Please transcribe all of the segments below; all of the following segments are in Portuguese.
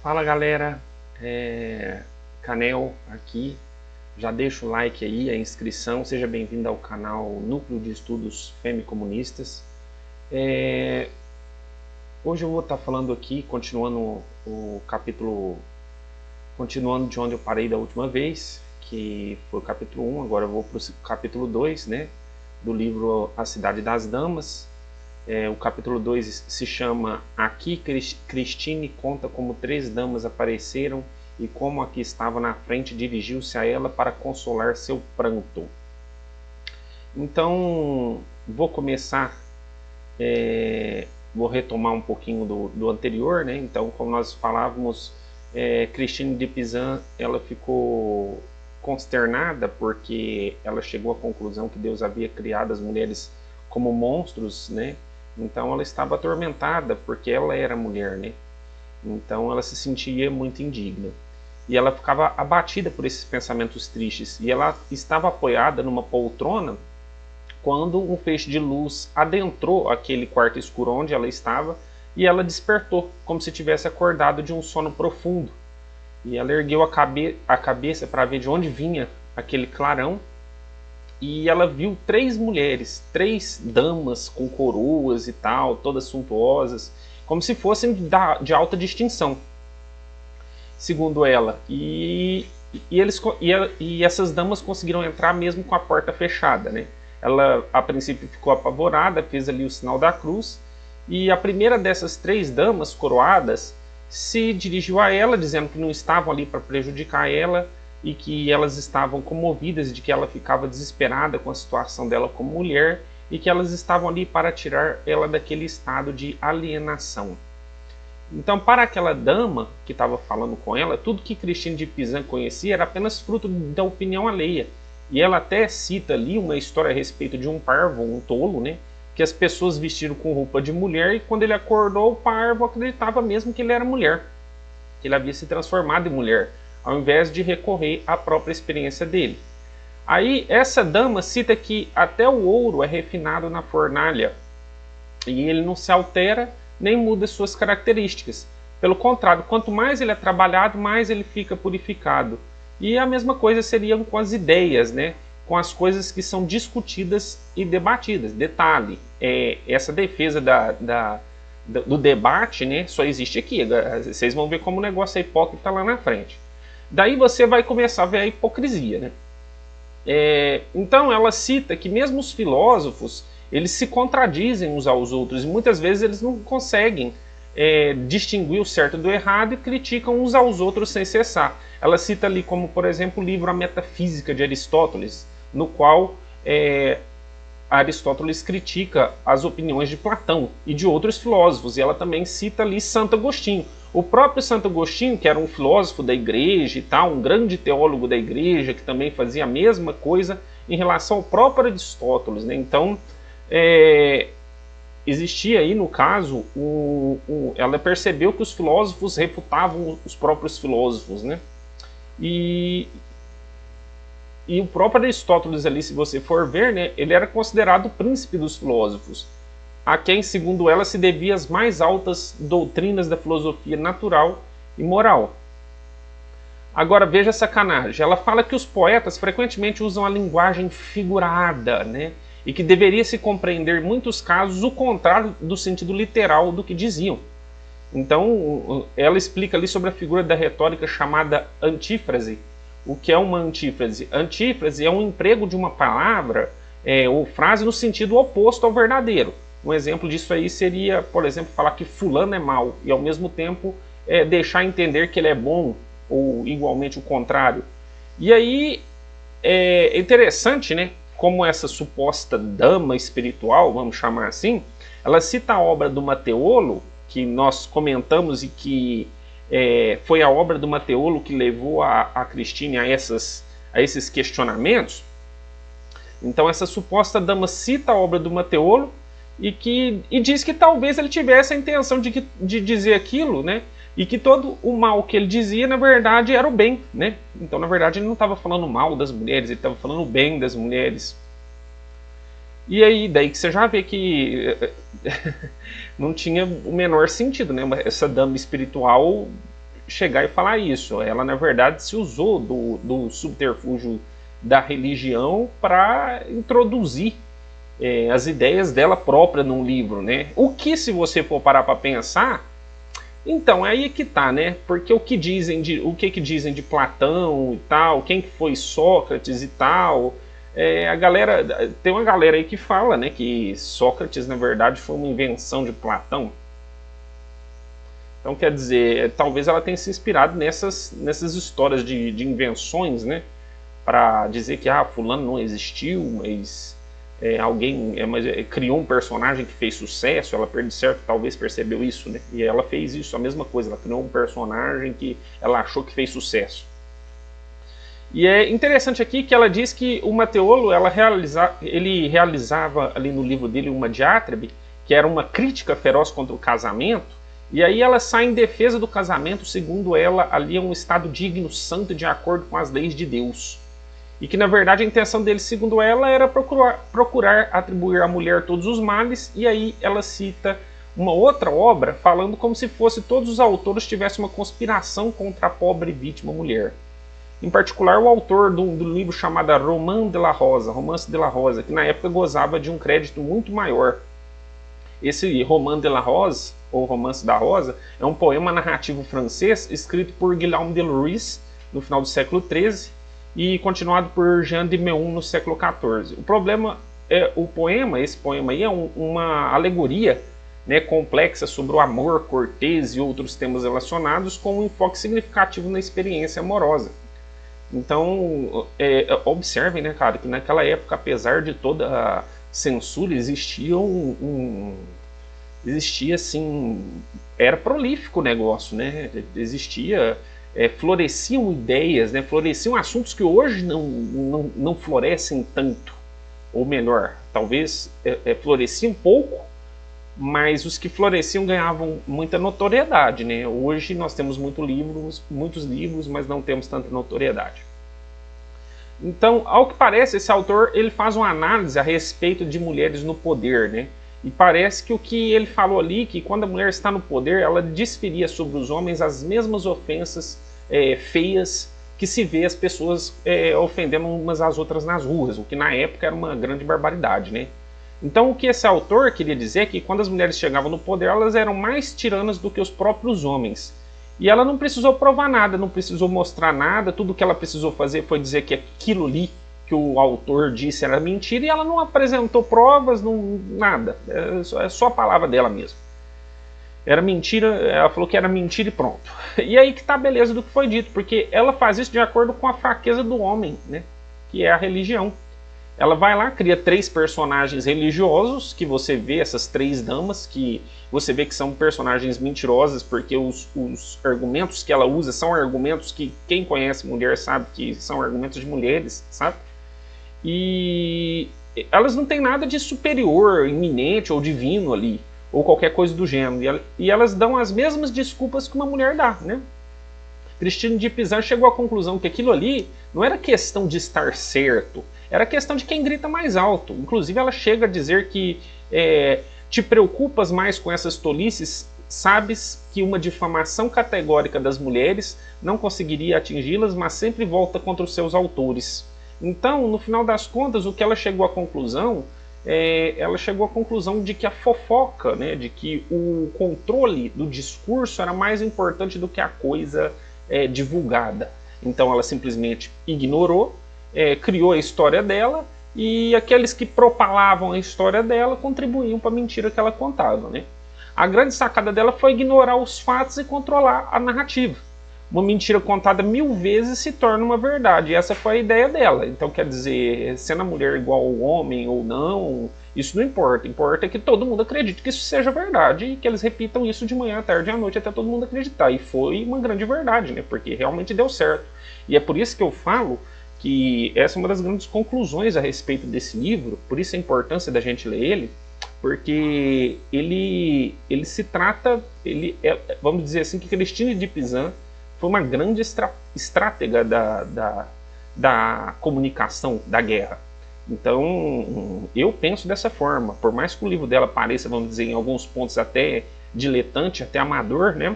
Fala galera, Canel aqui, já deixa o like aí, a inscrição, seja bem-vindo ao canal Núcleo de Estudos Femicomunistas. Hoje eu vou estar falando aqui, continuando o capítulo, continuando de onde eu parei da última vez, que foi o capítulo 1, agora eu vou para o capítulo 2, né, do livro A Cidade das Damas. O capítulo 2 se chama Aqui Christine conta como 3 damas apareceram e como a que estava na frente dirigiu-se a ela para consolar seu pranto. Então, vou começar, vou retomar um pouquinho do anterior, né? Então, como nós falávamos, Christine de Pizan, ela ficou consternada porque ela chegou à conclusão que Deus havia criado as mulheres como monstros, né? Então ela estava atormentada porque ela era mulher, né? Então ela se sentia muito indigna. E ela ficava abatida por esses pensamentos tristes. E ela estava apoiada numa poltrona quando um feixe de luz adentrou aquele quarto escuro onde ela estava e ela despertou, como se tivesse acordado de um sono profundo. E ela ergueu a cabeça para ver de onde vinha aquele clarão. E ela viu 3 mulheres, 3 damas com coroas e tal, todas suntuosas, como se fossem de alta distinção, segundo ela. E essas damas conseguiram entrar mesmo com a porta fechada, né? Ela, a princípio, ficou apavorada, fez ali o sinal da cruz, e a primeira dessas 3 damas coroadas se dirigiu a ela, dizendo que não estavam ali para prejudicar ela, e que elas estavam comovidas, de que ela ficava desesperada com a situação dela como mulher e que elas estavam ali para tirar ela daquele estado de alienação. Então, para aquela dama que estava falando com ela, tudo que Christine de Pizan conhecia era apenas fruto da opinião alheia. E ela até cita ali uma história a respeito de um parvo, um tolo, né? Que as pessoas vestiram com roupa de mulher e quando ele acordou, o parvo acreditava mesmo que ele era mulher, que ele havia se transformado em mulher, ao invés de recorrer à própria experiência dele. Aí essa dama cita que até o ouro é refinado na fornalha e ele não se altera nem muda suas características. Pelo contrário, quanto mais ele é trabalhado, mais ele fica purificado. E a mesma coisa seria com as ideias, né? Com as coisas que são discutidas e debatidas. Detalhe, essa defesa do debate, né, só existe aqui. Vocês vão ver como o negócio é hipócrita lá na frente. Daí você vai começar a ver a hipocrisia, né? Então ela cita que mesmo os filósofos, eles se contradizem uns aos outros e muitas vezes eles não conseguem distinguir o certo do errado e criticam uns aos outros sem cessar. Ela cita ali como, por exemplo, o livro A Metafísica de Aristóteles, no qual Aristóteles critica as opiniões de Platão e de outros filósofos, e ela também cita ali Santo Agostinho. O próprio Santo Agostinho, que era um filósofo da igreja e tal, um grande teólogo da igreja, que também fazia a mesma coisa em relação ao próprio Aristóteles, né? Então, existia aí, no caso, ela percebeu que os filósofos refutavam os próprios filósofos, né? E o próprio Aristóteles ali, se você for ver, né, ele era considerado o príncipe dos filósofos, a quem, segundo ela, se devia as mais altas doutrinas da filosofia natural e moral. Agora, veja a sacanagem. Ela fala que os poetas frequentemente usam a linguagem figurada, né? E que deveria se compreender, em muitos casos, o contrário do sentido literal do que diziam. Então, ela explica ali sobre a figura da retórica chamada antífrase. O que é uma antífrase? Antífrase é um emprego de uma palavra ou frase no sentido oposto ao verdadeiro. Um exemplo disso aí seria, por exemplo, falar que fulano é mau e ao mesmo tempo deixar entender que ele é bom, ou igualmente o contrário. E aí é interessante, né, como essa suposta dama espiritual, vamos chamar assim, ela cita a obra do Mateolo, que nós comentamos e que foi a obra do Mateolo que levou a Christine a esses questionamentos. Então essa suposta dama cita a obra do Mateolo e diz que talvez ele tivesse a intenção de dizer aquilo, né? E que todo o mal que ele dizia, na verdade, era o bem, né? Então, na verdade, ele não estava falando mal das mulheres, ele estava falando o bem das mulheres. E aí, daí que você já vê que não tinha o menor sentido, né? Essa dama espiritual chegar e falar isso. Ela, na verdade, se usou do subterfúgio da religião para introduzir as ideias dela própria num livro, né? O que, se você for parar para pensar, então aí é que tá, né? Porque o que dizem de Platão e tal, quem que foi Sócrates e tal, a galera, tem uma galera aí que fala, né, que Sócrates na verdade foi uma invenção de Platão. Então, quer dizer, talvez ela tenha se inspirado nessas histórias de invenções, né? Para dizer que fulano não existiu, mas alguém criou um personagem que fez sucesso. Ela, de certo, talvez percebeu isso, né? E ela fez isso, a mesma coisa. Ela criou um personagem que ela achou que fez sucesso. E é interessante aqui que ela diz que o Mateolo, ele realizava ali no livro dele uma diátribe, que era uma crítica feroz contra o casamento. E aí ela sai em defesa do casamento, segundo ela, ali é um estado digno, santo, de acordo com as leis de Deus. E que, na verdade, a intenção dele, segundo ela, era procurar atribuir à mulher todos os males. E aí ela cita uma outra obra, falando como se fosse todos os autores tivessem uma conspiração contra a pobre vítima mulher. Em particular, o autor do livro chamado Romance de la Rosa, que na época gozava de um crédito muito maior. Esse Romance de la Rose, ou Romance da Rosa, é um poema narrativo francês escrito por Guillaume de Lorris no final do século XIII e continuado por Jean de Meun no século XIV. O problema é esse poema aí é uma alegoria, né, complexa sobre o amor cortês e outros temas relacionados, com um enfoque significativo na experiência amorosa. Então, observem, né, cara, que naquela época, apesar de toda a censura, existia assim, era prolífico o negócio, né? Existia, floresciam ideias, né? Floresciam assuntos que hoje não florescem tanto, ou melhor, talvez floresciam pouco, mas os que floresciam ganhavam muita notoriedade, né? Hoje nós temos muitos livros, mas não temos tanta notoriedade. Então, ao que parece, esse autor ele faz uma análise a respeito de mulheres no poder, né? E parece que o que ele falou ali, que quando a mulher está no poder, ela desferia sobre os homens as mesmas ofensas feias que se vê as pessoas ofendendo umas às outras nas ruas, o que na época era uma grande barbaridade, né? Então, o que esse autor queria dizer é que quando as mulheres chegavam no poder, elas eram mais tiranas do que os próprios homens. E ela não precisou provar nada, não precisou mostrar nada, tudo que ela precisou fazer foi dizer que aquilo ali que o autor disse era mentira, e ela não apresentou provas, nada. É só a palavra dela mesmo. Era mentira, ela falou que era mentira e pronto. E aí que tá a beleza do que foi dito, porque ela faz isso de acordo com a fraqueza do homem, né? Que é a religião. Ela vai lá, cria 3 personagens religiosos, que você vê, essas 3 damas, que você vê que são personagens mentirosas, porque os argumentos que ela usa são argumentos que quem conhece mulher sabe que são argumentos de mulheres, sabe? E elas não têm nada de superior, iminente ou divino ali, ou qualquer coisa do gênero. E elas dão as mesmas desculpas que uma mulher dá, né? Christine de Pizan chegou à conclusão que aquilo ali não era questão de estar certo, era questão de quem grita mais alto. Inclusive ela chega a dizer que te preocupas mais com essas tolices, sabes que uma difamação categórica das mulheres não conseguiria atingi-las, mas sempre volta contra os seus autores. Então, no final das contas, o que ela chegou à conclusão de que a fofoca, né, de que o controle do discurso era mais importante do que a coisa divulgada. Então ela simplesmente ignorou, criou a história dela, e aqueles que propalavam a história dela contribuíam para a mentira que ela contava, né? A grande sacada dela foi ignorar os fatos e controlar a narrativa. Uma mentira contada 1000 vezes se torna uma verdade, e essa foi a ideia dela. Então, quer dizer, sendo a mulher igual ao homem ou não, isso não importa. Importa que todo mundo acredite que isso seja verdade e que eles repitam isso de manhã, à tarde e à noite até todo mundo acreditar. E foi uma grande verdade, né? Porque realmente deu certo. E é por isso que eu falo que essa é uma das grandes conclusões a respeito desse livro, por isso a importância da gente ler ele, porque ele se trata, vamos dizer assim, que Christine de Pizan foi uma grande estratega da comunicação da guerra. Então, eu penso dessa forma. Por mais que o livro dela pareça, vamos dizer, em alguns pontos até diletante, até amador, né?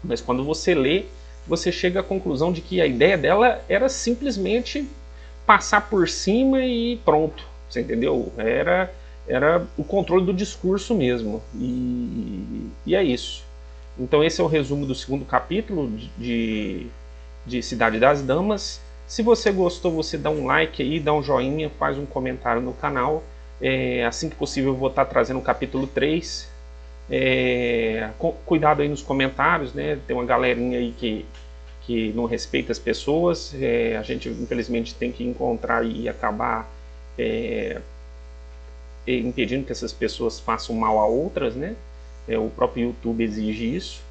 Mas quando você lê, você chega à conclusão de que a ideia dela era simplesmente passar por cima e pronto, você entendeu? Era o controle do discurso mesmo, e é isso. Então esse é o resumo do segundo capítulo de Cidade das Damas. Se você gostou, você dá um like aí, dá um joinha, faz um comentário no canal. Assim que possível eu vou estar trazendo o capítulo 3. Cuidado aí nos comentários, né? Tem uma galerinha aí que não respeita as pessoas. A gente infelizmente tem que encontrar e acabar impedindo que essas pessoas façam mal a outras, né? O próprio YouTube exige isso.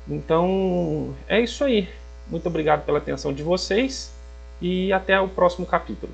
Então é isso aí. Muito obrigado pela atenção de vocês e até o próximo capítulo.